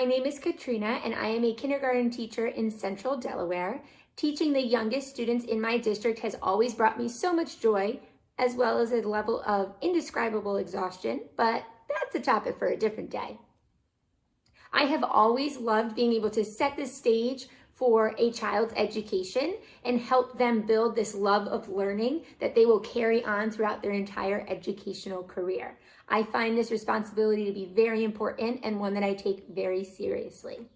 My name is Katrina, and I am a kindergarten teacher in Central Delaware. Teaching the youngest students in my district has always brought me so much joy, as well as a level of indescribable exhaustion, but that's a topic for a different day. I have always loved being able to set the stage for a child's education and help them build this love of learning that they will carry on throughout their entire educational career. I find this responsibility to be very important and one that I take very seriously.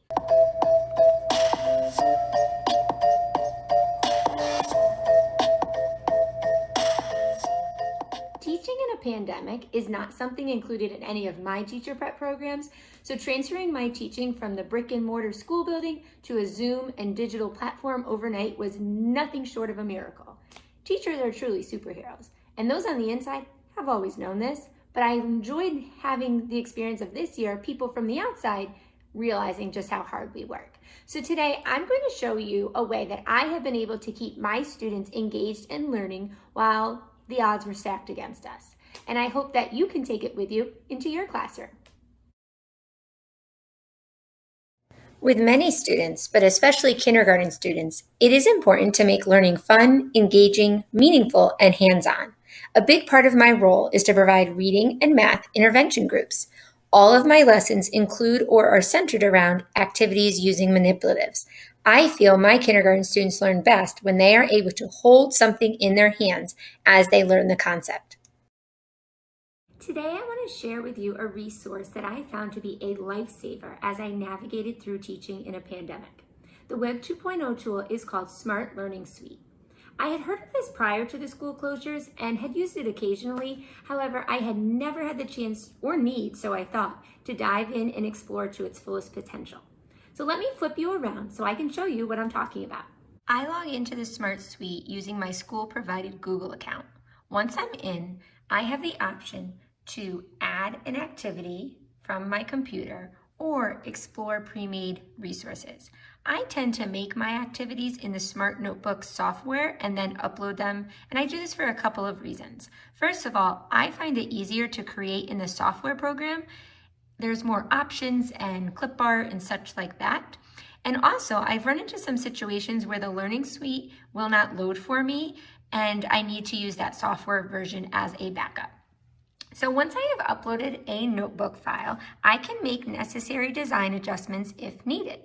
Teaching in a pandemic is not something included in any of my teacher prep programs, so transferring my teaching from the brick and mortar school building to a Zoom and digital platform overnight was nothing short of a miracle. Teachers are truly superheroes, and those on the inside have always known this, but I enjoyed having the experience of this year, people from the outside realizing just how hard we work. So today I'm going to show you a way that I have been able to keep my students engaged and learning while the odds were stacked against us. And I hope that you can take it with you into your classroom. With many students, but especially kindergarten students, it is important to make learning fun, engaging, meaningful, and hands-on. A big part of my role is to provide reading and math intervention groups. All of my lessons include or are centered around activities using manipulatives. I feel my kindergarten students learn best when they are able to hold something in their hands as they learn the concept. Today I want to share with you a resource that I found to be a lifesaver as I navigated through teaching in a pandemic. The Web 2.0 tool is called Smart Learning Suite. I had heard of this prior to the school closures and had used it occasionally. However, I had never had the chance or need, so I thought, to dive in and explore to its fullest potential. So let me flip you around so I can show you what I'm talking about. I log into the Smart Suite using my school-provided Google account. Once I'm in, I have the option to add an activity from my computer or explore pre-made resources. I tend to make my activities in the Smart Notebook software and then upload them, and I do this for a couple of reasons. First of all, I find it easier to create in the software program. There's more options and clip art and such like that. And also, I've run into some situations where the Learning Suite will not load for me, and I need to use that software version as a backup. So once I have uploaded a notebook file, I can make necessary design adjustments if needed.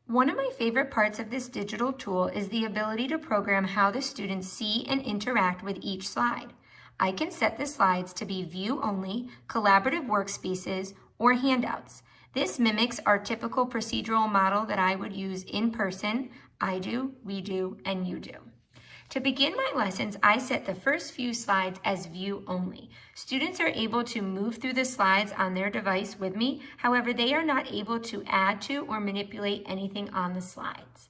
One of my favorite parts of this digital tool is the ability to program how the students see and interact with each slide. I can set the slides to be view-only, collaborative workspaces, or handouts. This mimics our typical procedural model that I would use in person. I do, we do, and you do. To begin my lessons, I set the first few slides as view only. Students are able to move through the slides on their device with me. However, they are not able to add to or manipulate anything on the slides.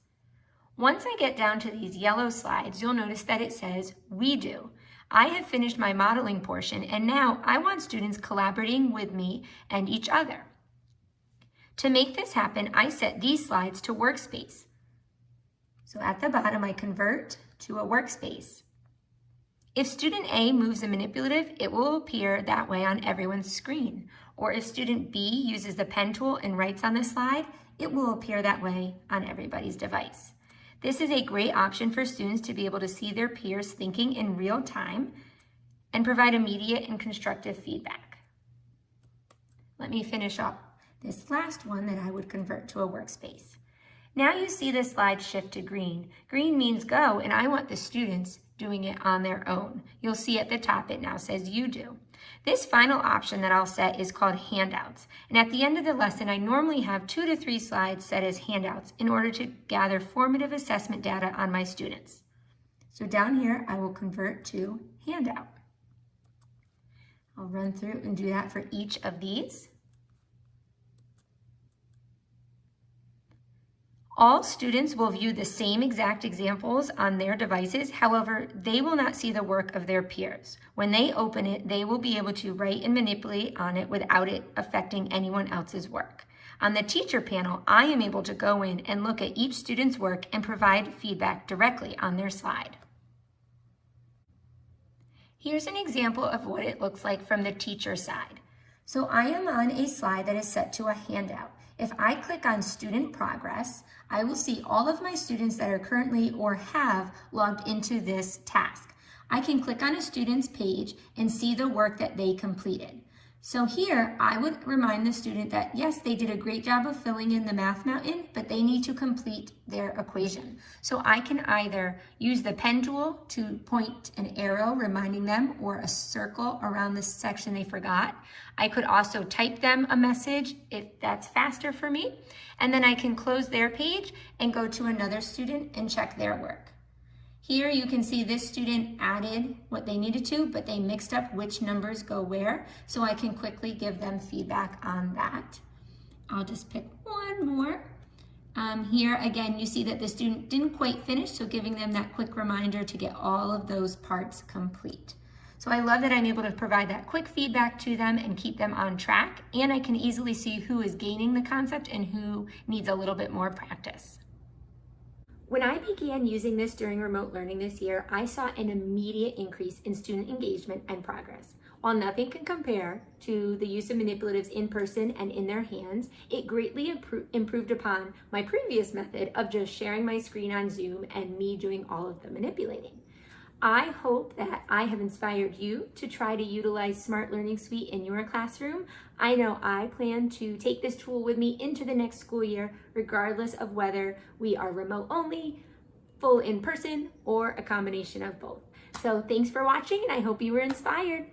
Once I get down to these yellow slides, you'll notice that it says we do. I have finished my modeling portion, and now I want students collaborating with me and each other. To make this happen, I set these slides to workspace. So at the bottom, I convert to a workspace. If student A moves a manipulative, it will appear that way on everyone's screen. Or if student B uses the pen tool and writes on the slide, it will appear that way on everybody's device. This is a great option for students to be able to see their peers thinking in real time and provide immediate and constructive feedback. Let me finish up this last one that I would convert to a workspace. Now you see the slide shift to green. Green means go, and I want the students doing it on their own. You'll see at the top it now says you do. This final option that I'll set is called handouts. And at the end of the lesson, I normally have 2 to 3 slides set as handouts in order to gather formative assessment data on my students. So down here, I will convert to handout. I'll run through and do that for each of these. All students will view the same exact examples on their devices. However, they will not see the work of their peers. When they open it, they will be able to write and manipulate on it without it affecting anyone else's work. On the teacher panel, I am able to go in and look at each student's work and provide feedback directly on their slide. Here's an example of what it looks like from the teacher side. So I am on a slide that is set to a handout. If I click on student progress, I will see all of my students that are currently or have logged into this task. I can click on a student's page and see the work that they completed. So here, I would remind the student that yes, they did a great job of filling in the math mountain, but they need to complete their equation. So I can either use the pen tool to point an arrow reminding them or a circle around the section they forgot. I could also type them a message if that's faster for me. And then I can close their page and go to another student and check their work. Here you can see this student added what they needed to, but they mixed up which numbers go where, so I can quickly give them feedback on that. I'll just pick one more. Here again, you see that the student didn't quite finish, so giving them that quick reminder to get all of those parts complete. So I love that I'm able to provide that quick feedback to them and keep them on track, and I can easily see who is gaining the concept and who needs a little bit more practice. When I began using this during remote learning this year, I saw an immediate increase in student engagement and progress. While nothing can compare to the use of manipulatives in person and in their hands, it greatly improved upon my previous method of just sharing my screen on Zoom and me doing all of the manipulating. I hope that I have inspired you to try to utilize Smart Learning Suite in your classroom. I know I plan to take this tool with me into the next school year, regardless of whether we are remote only, full in person, or a combination of both. So thanks for watching, and I hope you were inspired.